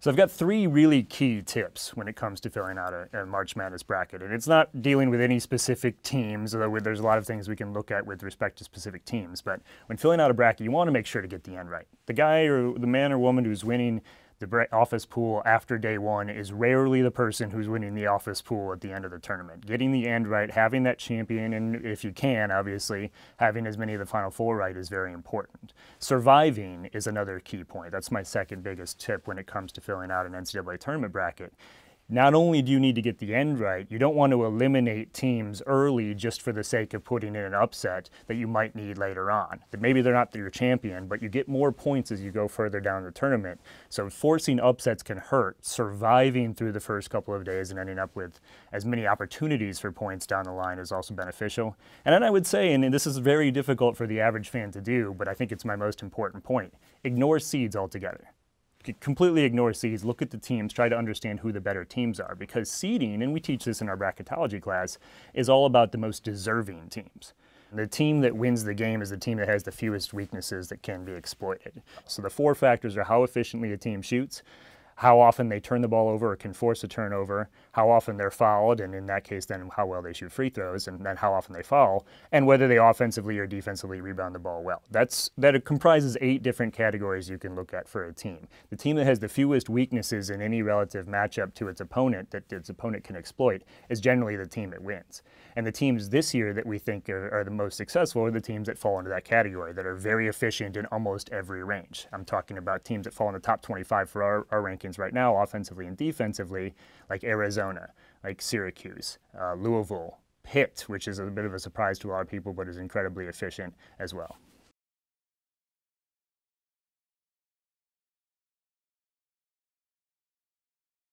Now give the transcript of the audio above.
So I've got three really key tips when it comes to filling out a March Madness bracket. And it's not dealing with any specific teams, although there's a lot of things we can look at with respect to specific teams. But when filling out a bracket, you want to make sure to get the end right. The guy or the man or woman who's winning the office pool after day one is rarely the person who's winning the office pool at the end of the tournament. Getting the end right, having that champion, and if you can, obviously, having as many of the Final Four right is very important. Surviving is another key point. That's my second biggest tip when it comes to filling out an NCAA tournament bracket. Not only do you need to get the end right, you don't want to eliminate teams early just for the sake of putting in an upset that you might need later on. That maybe they're not your champion, but you get more points as you go further down the tournament. So forcing upsets can hurt. Surviving through the first couple of days and ending up with as many opportunities for points down the line is also beneficial. And then I would say, and this is very difficult for the average fan to do, but I think it's my most important point, ignore seeds altogether. Completely ignore seeds, look at the teams, try to understand who the better teams are, because seeding, and we teach this in our bracketology class, is all about the most deserving teams. The team that wins the game is the team that has the fewest weaknesses that can be exploited. So the four factors are how efficiently a team shoots, how often they turn the ball over or can force a turnover, how often they're fouled, and in that case then how well they shoot free throws, and then how often they foul, and whether they offensively or defensively rebound the ball well. That comprises 8 different categories you can look at for a team. The team that has the fewest weaknesses in any relative matchup to its opponent that its opponent can exploit is generally the team that wins. And the teams this year that we think are the most successful are the teams that fall into that category, that are very efficient in almost every range. I'm talking about teams that fall in the top 25 for our rankings right now, offensively and defensively, like Arizona, like Syracuse, Louisville, Pitt, which is a bit of a surprise to a lot of people, but is incredibly efficient as well.